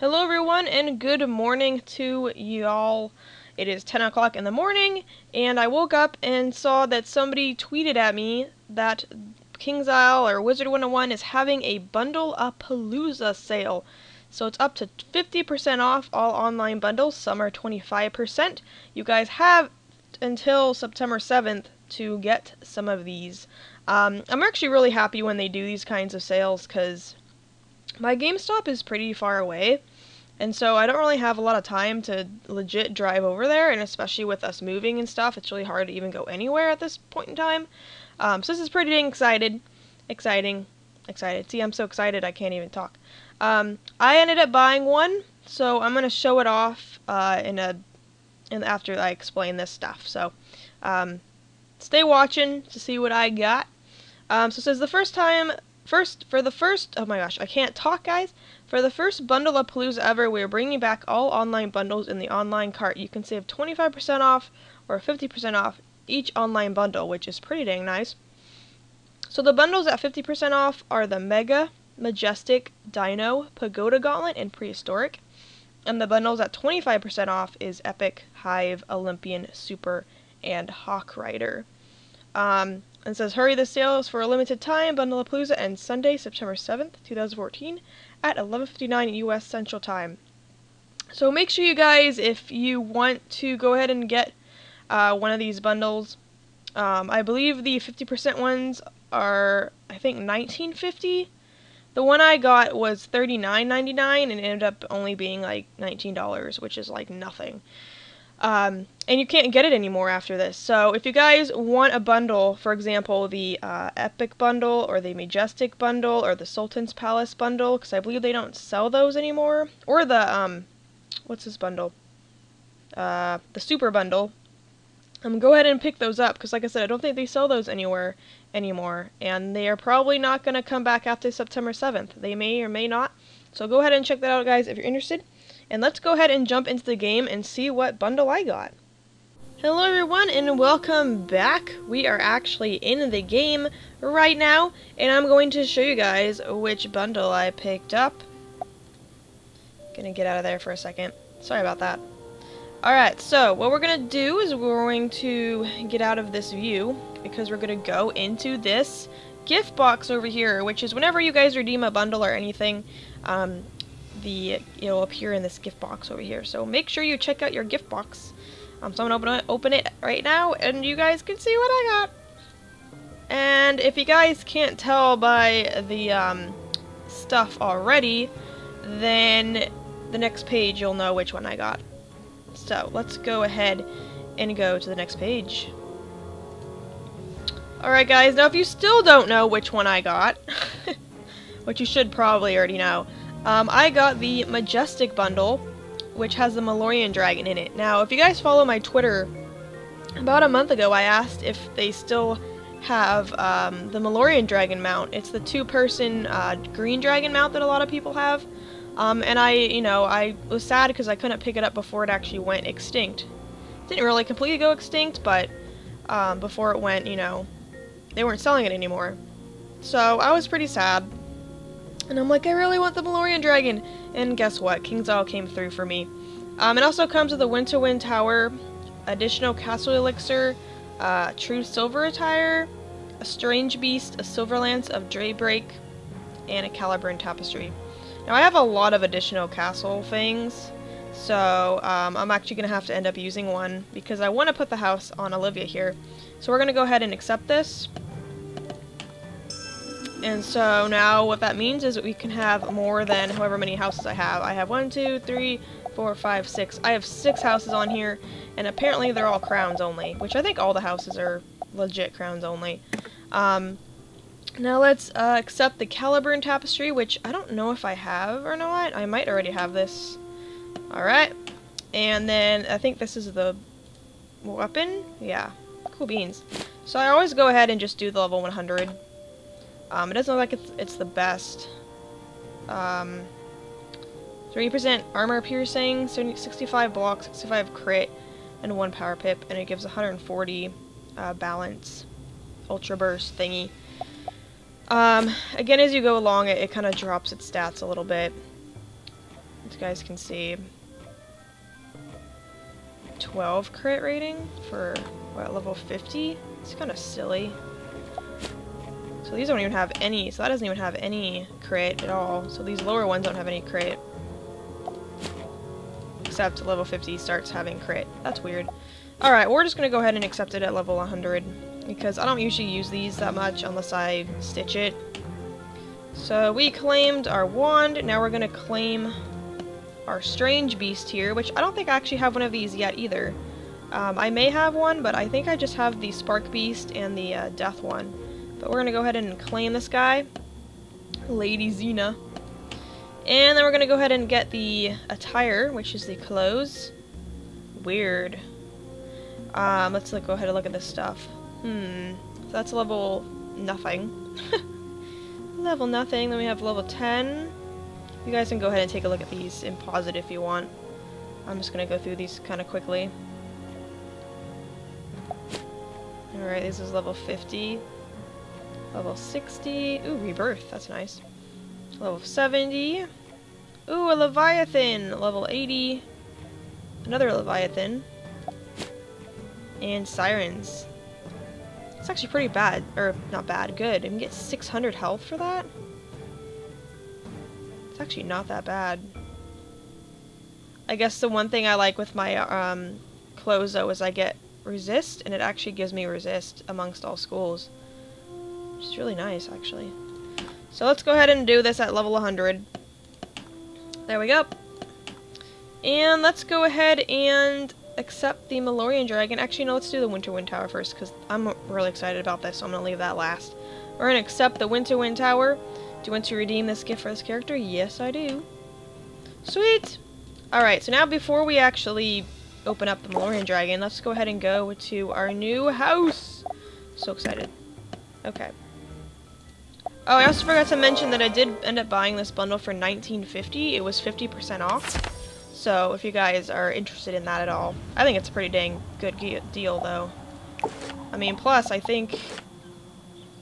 Hello everyone and good morning to y'all. It is 10 o'clock in the morning and I woke up and saw that somebody tweeted at me that King's Isle or Wizard101 is having a Bundle-a-Palooza sale. So it's up to 50% off all online bundles. Some are 25%. You guys have until September 7th to get some of these. I'm actually really happy when they do these kinds of sales because my GameStop is pretty far away, and so I don't really have a lot of time to legit drive over there, and especially with us moving and stuff, it's really hard to even go anywhere at this point in time. So this is pretty dang exciting. See, I'm so excited I can't even talk. I ended up buying one, so I'm gonna show it off after I explain this stuff. So stay watching to see what I got. So it says oh my gosh, I can't talk, guys. For the first Bundle-a-Palooza ever, we are bringing back all online bundles in the online cart. You can save 25% off or 50% off each online bundle, which is pretty dang nice. So the bundles at 50% off are the Mega, Majestic, Dino, Pagoda Gauntlet, and Prehistoric. And the bundles at 25% off is Epic, Hive, Olympian, Super, and Hawk Rider. And says, hurry, the sales for a limited time. Bundle-a-Palooza ends Sunday, September 7th, 2014 at 11:59 U.S. Central Time. So make sure you guys, if you want to go ahead and get one of these bundles, I believe the 50% ones are, I think, $19.50. The one I got was $39.99 and it ended up only being like $19, which is like nothing. And you can't get it anymore after this. So if you guys want a bundle, for example, the Epic Bundle or the Majestic Bundle or the Sultan's Palace Bundle, because I believe they don't sell those anymore, or the, what's this bundle? The Super Bundle, go ahead and pick those up, because like I said, I don't think they sell those anywhere anymore, and they are probably not going to come back after September 7th. They may or may not. So go ahead and check that out, guys, if you're interested. And let's go ahead and jump into the game and see what bundle I got. Hello everyone and welcome back. We are actually in the game right now, and I'm going to show you guys which bundle I picked up. Gonna get out of there for a second. Sorry about that. Alright, so what we're gonna do is we're going to get out of this view because we're gonna go into this gift box over here, which is whenever you guys redeem a bundle or anything, it'll appear in this gift box over here. So make sure you check out your gift box. So I'm gonna open it right now, and you guys can see what I got. And if you guys can't tell by the stuff already, then the next page you'll know which one I got. So let's go ahead and go to the next page. Alright guys, now if you still don't know which one I got, which you should probably already know, I got the Majestic Bundle, which has the Malorian Dragon in it. Now, if you guys follow my Twitter, about a month ago I asked if they still have the Malorian Dragon mount. It's the two-person green dragon mount that a lot of people have. And I was sad because I couldn't pick it up before it actually went extinct. Didn't really completely go extinct, but before it went, they weren't selling it anymore. So I was pretty sad. And I'm like, I really want the Malorian Dragon. And guess what? King's Isle came through for me. It also comes with a Winterwind Tower, additional Castle Elixir, True Silver Attire, a Strange Beast, a Silver Lance of Daybreak, and a Caliburn Tapestry. Now I have a lot of additional castle things, so I'm actually going to have to end up using one because I want to put the house on Olivia here. So we're going to go ahead and accept this. And so now what that means is that we can have more than however many houses I have. I have 1, 2, 3, 4, 5, 6. I have 6 houses on here, and apparently they're all crowns only, which I think all the houses are legit crowns only. Now let's accept the Caliburn Tapestry, which I don't know if I have or not. I might already have this. Alright. And then I think this is the weapon? Yeah. Cool beans. So I always go ahead and just do the level 100. It doesn't look like it's the best. 30% armor piercing, 65 block, 65 crit, and 1 power pip, and it gives 140 balance, ultra burst thingy. Again, as you go along, it kind of drops its stats a little bit. As you guys can see, 12 crit rating for, what, level 50? It's kind of silly. So these don't even have any, so that doesn't even have any crit at all. So these lower ones don't have any crit. Except level 50 starts having crit. That's weird. Alright, we're just going to go ahead and accept it at level 100. Because I don't usually use these that much unless I stitch it. So we claimed our wand, now we're going to claim our strange beast here, which I don't think I actually have one of these yet either. I may have one, but I think I just have the spark beast and the death one. But we're going to go ahead and claim this guy, Lady Xena. And then we're going to go ahead and get the attire, which is the clothes. Weird. Let's go ahead and look at this stuff. So that's level nothing. Level nothing, then we have level 10. You guys can go ahead and take a look at these and pause it if you want. I'm just going to go through these kind of quickly. Alright, this is level 50. Level 60. Ooh, rebirth. That's nice. Level 70. Ooh, a Leviathan. Level 80. Another Leviathan. And Sirens. It's actually pretty bad. Or, not bad. Good. I can get 600 health for that. It's actually not that bad. I guess the one thing I like with my clothes, though, is I get resist, and it actually gives me resist amongst all schools. Which is really nice, actually. So let's go ahead and do this at level 100. There we go. And let's go ahead and accept the Malorian Dragon. Actually, no, let's do the Winter Wind Tower first, because I'm really excited about this, so I'm going to leave that last. We're going to accept the Winter Wind Tower. Do you want to redeem this gift for this character? Yes, I do. Sweet! Alright, so now before we actually open up the Malorian Dragon, let's go ahead and go to our new house. So excited. Okay. Oh, I also forgot to mention that I did end up buying this bundle for $19.50. It was 50% off. So, if you guys are interested in that at all. I think it's a pretty dang good deal, though. I mean, plus, I think...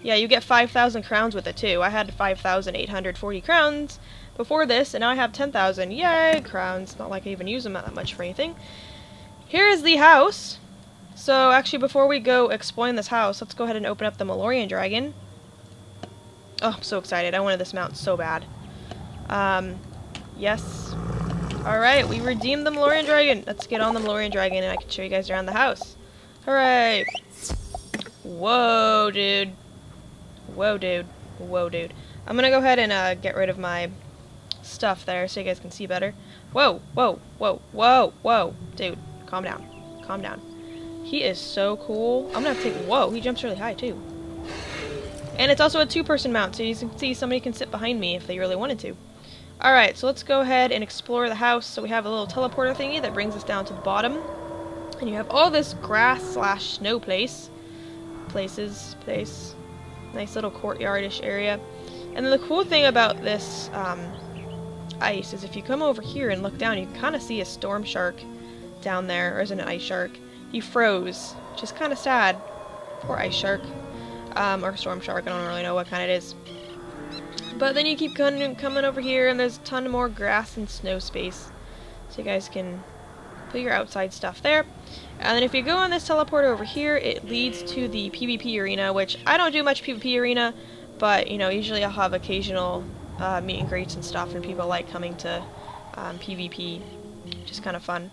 Yeah, you get 5,000 crowns with it, too. I had 5,840 crowns before this, and now I have 10,000. Yay, crowns. Not like I even use them that much for anything. Here is the house. So, actually, before we go exploring this house, let's go ahead and open up the Malorian Dragon. Oh, I'm so excited. I wanted this mount so bad. Yes. Alright, we redeemed the Malorian Dragon. Let's get on the Malorian Dragon and I can show you guys around the house. Hooray! Whoa, dude. Whoa, dude. Whoa, dude. I'm gonna go ahead and get rid of my stuff there so you guys can see better. Whoa, whoa, whoa, whoa, whoa. Dude, calm down. Calm down. He is so cool. I'm gonna have to take... Whoa, he jumps really high, too. And it's also a two-person mount, so you can see somebody can sit behind me if they really wanted to. Alright, so let's go ahead and explore the house. So we have a little teleporter thingy that brings us down to the bottom. And you have all this grass/snow place. Place. Nice little courtyardish area. And then the cool thing about this ice is if you come over here and look down, you can kind of see a storm shark down there. Or isn't it an ice shark? He froze, which is kind of sad. Poor ice shark. Or storm shark, I don't really know what kind it is. But then you keep coming over here, and there's a ton more grass and snow space. So you guys can put your outside stuff there. And then if you go on this teleporter over here, it leads to the PvP arena, which I don't do much PvP arena, but, you know, usually I'll have occasional meet and greets and stuff, and people like coming to PvP, which is kind of fun.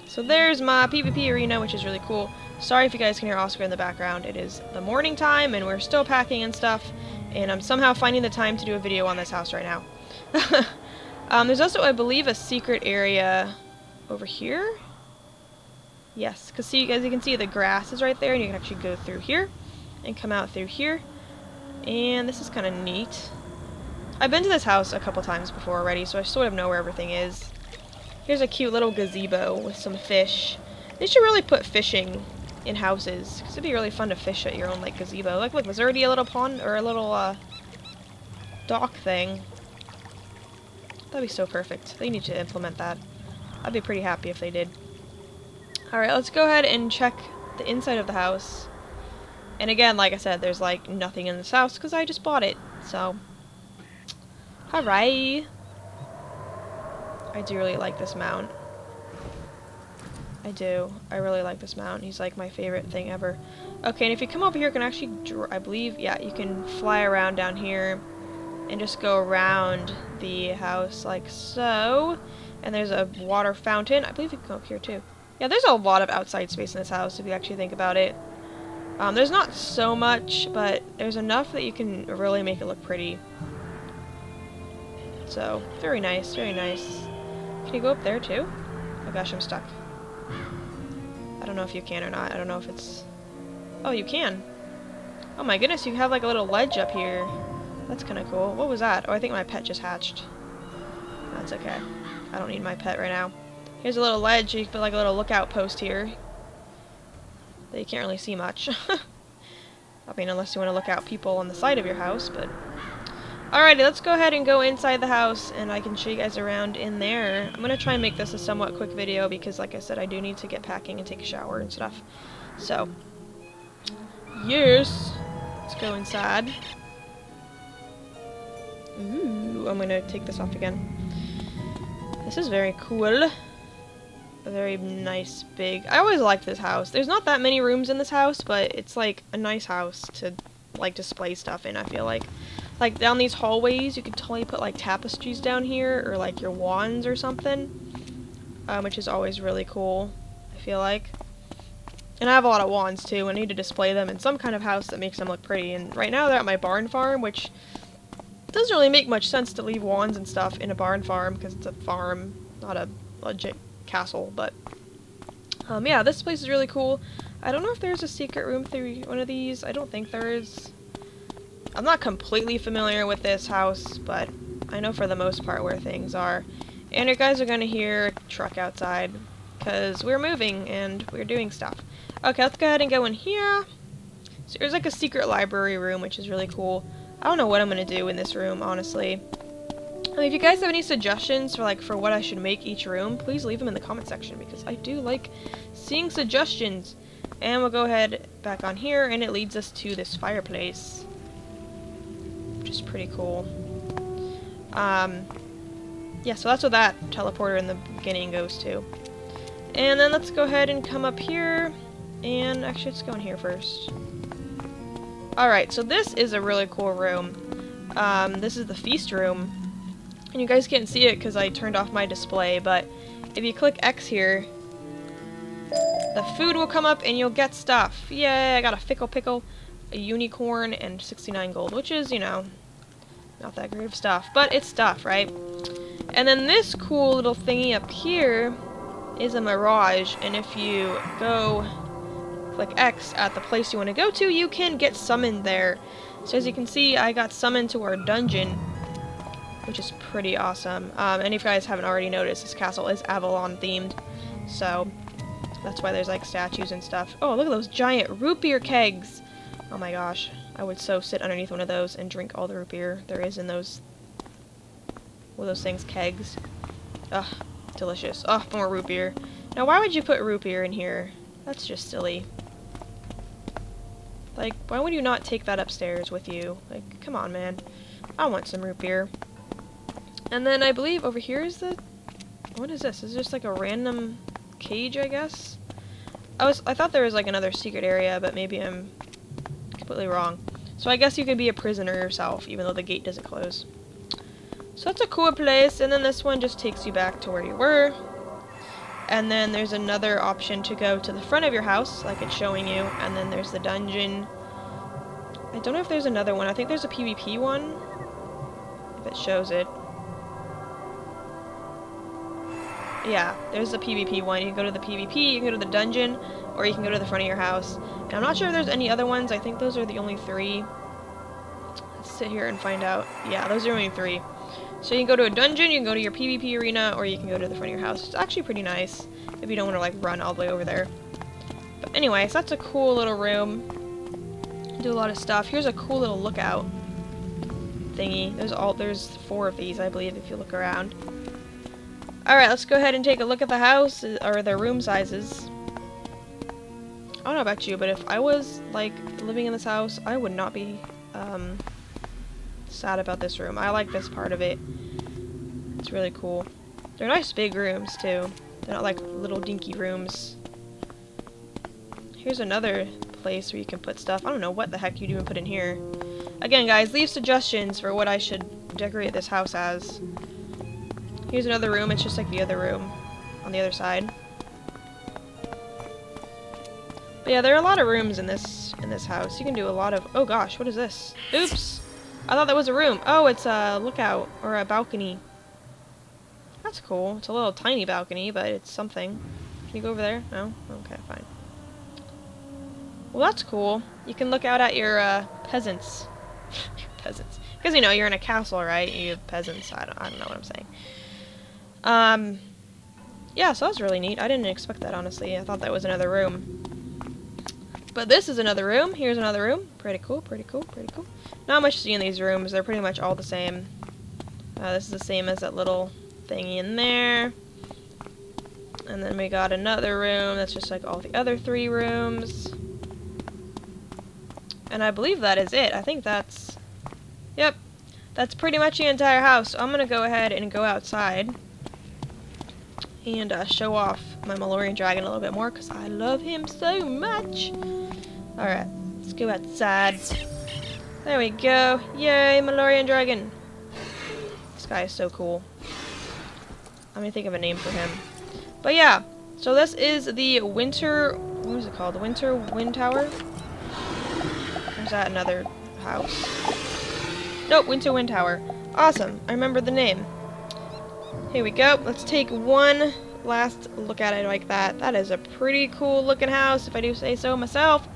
So there's my PvP arena, which is really cool. Sorry if you guys can hear Oscar in the background. It is the morning time, and we're still packing and stuff, and I'm somehow finding the time to do a video on this house right now. There's also, I believe, a secret area over here. Yes, because see, as you can see, the grass is right there, and you can actually go through here and come out through here. And this is kind of neat. I've been to this house a couple times before already, so I sort of know where everything is. Here's a cute little gazebo with some fish. They should really put fishing in houses, because it'd be really fun to fish at your own, like, gazebo. Like, look, was there already a little pond, or a little, dock thing? That'd be so perfect. They need to implement that. I'd be pretty happy if they did. Alright, let's go ahead and check the inside of the house. And again, like I said, there's, like, nothing in this house, because I just bought it, so... Alright. I do really like this mount. I do. I really like this mount. He's like my favorite thing ever. Okay, and if you come over here, you can actually, I believe, yeah, you can fly around down here and just go around the house like so. And there's a water fountain. I believe you can go up here too. Yeah, there's a lot of outside space in this house if you actually think about it. There's not so much, but there's enough that you can really make it look pretty. So, very nice, very nice. Can you go up there too? Oh gosh, I'm stuck. I don't know if you can or not. I don't know if it's... Oh, you can. Oh my goodness, you have like a little ledge up here. That's kind of cool. What was that? Oh, I think my pet just hatched. That's okay. I don't need my pet right now. Here's a little ledge. You can put like a little lookout post here. That you can't really see much. I mean, unless you want to look out people on the side of your house, but... Alrighty, let's go ahead and go inside the house, and I can show you guys around in there. I'm going to try and make this a somewhat quick video, because like I said, I do need to get packing and take a shower and stuff. So, yes! Let's go inside. Ooh, I'm going to take this off again. This is very cool. A very nice, big... I always liked this house. There's not that many rooms in this house, but it's like a nice house to like display stuff in, I feel like. Like, down these hallways, you could totally put, like, tapestries down here, or, like, your wands or something, which is always really cool, I feel like. And I have a lot of wands, too, and I need to display them in some kind of house that makes them look pretty. And right now they're at my barn farm, which doesn't really make much sense to leave wands and stuff in a barn farm, because it's a farm, not a legit castle, but, yeah, this place is really cool. I don't know if there's a secret room through one of these. I don't think there is. I'm not completely familiar with this house, but I know for the most part where things are. And you guys are going to hear a truck outside, because we're moving and we're doing stuff. Okay, let's go ahead and go in here. So there's like a secret library room, which is really cool. I don't know what I'm going to do in this room, honestly. I mean, if you guys have any suggestions for what I should make each room, please leave them in the comment section, because I do like seeing suggestions. And we'll go ahead back on here, and it leads us to this fireplace, which is pretty cool. Yeah, so that's what that teleporter in the beginning goes to. And then let's go ahead and come up here, and actually let's go in here first. Alright, so this is a really cool room. This is the feast room, and you guys can't see it because I turned off my display, but if you click X here, the food will come up and you'll get stuff. Yay, I got a fickle pickle, a unicorn, and 69 gold, which is, you know, not that great of stuff, but it's stuff, right? And then this cool little thingy up here is a mirage, and if you go click X at the place you want to go to, you can get summoned there. So as you can see, I got summoned to our dungeon, which is pretty awesome. And if you guys haven't already noticed, this castle is Avalon themed, so that's why there's like statues and stuff. Oh, look at those giant root beer kegs! Oh my gosh, I would so sit underneath one of those and drink all the root beer there is in those, what are those things, kegs? Ugh, delicious. Oh, more root beer. Now why would you put root beer in here? That's just silly. Like, why would you not take that upstairs with you? Like, come on, man. I want some root beer. And then I believe over here is the... What is this? Is this just like a random cage, I guess? I thought there was like another secret area, but maybe I'm completely wrong. So I guess you could be a prisoner yourself, even though the gate doesn't close. So that's a cool place, and then this one just takes you back to where you were. And then there's another option to go to the front of your house, like it's showing you, and then there's the dungeon. I don't know if there's another one. I think there's a PvP one, if it shows it. Yeah, there's the PvP one. You can go to the PvP, you can go to the dungeon, or you can go to the front of your house. And I'm not sure if there's any other ones. I think those are the only 3. Let's sit here and find out. Yeah, those are only 3. So you can go to a dungeon, you can go to your PvP arena, or you can go to the front of your house. It's actually pretty nice if you don't want to like run all the way over there. But anyways, that's a cool little room. Do a lot of stuff. Here's a cool little lookout thingy. There's 4 of these, I believe, if you look around. Alright, let's go ahead and take a look at the house, or the room sizes. I don't know about you, but if I was, like, living in this house, I would not be, sad about this room. I like this part of it. It's really cool. They're nice big rooms, too. They're not like little dinky rooms. Here's another place where you can put stuff. I don't know what the heck you'd even put in here. Again, guys, leave suggestions for what I should decorate this house as. Here's another room. It's just like the other room on the other side. But yeah, there are a lot of rooms in this house. You can do a lot of... Oh gosh, what is this? Oops! I thought that was a room. Oh, it's a lookout or a balcony. That's cool. It's a little tiny balcony, but it's something. Can you go over there? No? Okay, fine. Well, that's cool. You can look out at your peasants. Peasants. Because, you know, you're in a castle, right? You have peasants. I don't know what I'm saying. Yeah, so that was really neat. I didn't expect that, honestly. I thought that was another room. But this is another room. Here's another room. Pretty cool, pretty cool, pretty cool. Not much to see in these rooms. They're pretty much all the same. This is the same as that little thingy in there. And then we got another room that's just like all the other 3 rooms. And I believe that is it. I think that's... Yep. That's pretty much the entire house. So I'm going to go ahead and go outside. And show off my Malorian dragon a little bit more. Because I love him so much. Alright. Let's go outside. There we go. Yay, Malorian dragon. This guy is so cool. I'm going to think of a name for him. But yeah. So this is the winter... What is it called? The winter wind tower? Is that another house? Nope, Winter Wind Tower. Awesome. I remember the name. Here we go. Let's take one last look at it like that. That is a pretty cool looking house, if I do say so myself.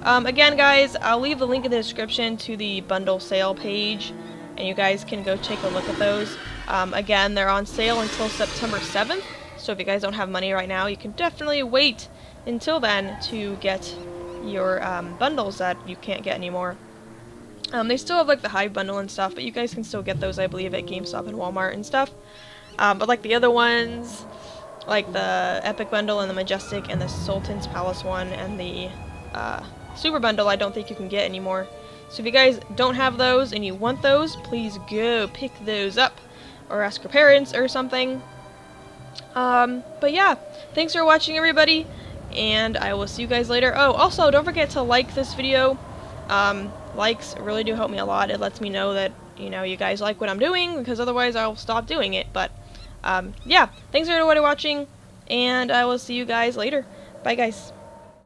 Again, guys, I'll leave the link in the description to the bundle sale page, and you guys can go take a look at those. Again, they're on sale until September 7th, so if you guys don't have money right now, you can definitely wait until then to get your bundles that you can't get anymore. They still have like the Hive bundle and stuff, but you guys can still get those, I believe, at GameStop and Walmart and stuff. But like the other ones, like the Epic bundle and the Majestic and the Sultan's Palace one and the Super bundle, I don't think you can get anymore. So if you guys don't have those and you want those, please go pick those up or ask your parents or something. But yeah, thanks for watching, everybody. And I will see you guys later. Oh, also, don't forget to like this video. Likes really do help me a lot. It lets me know that, you know, you guys like what I'm doing, because otherwise I'll stop doing it. But, yeah, thanks for everybody watching, and I will see you guys later. Bye, guys.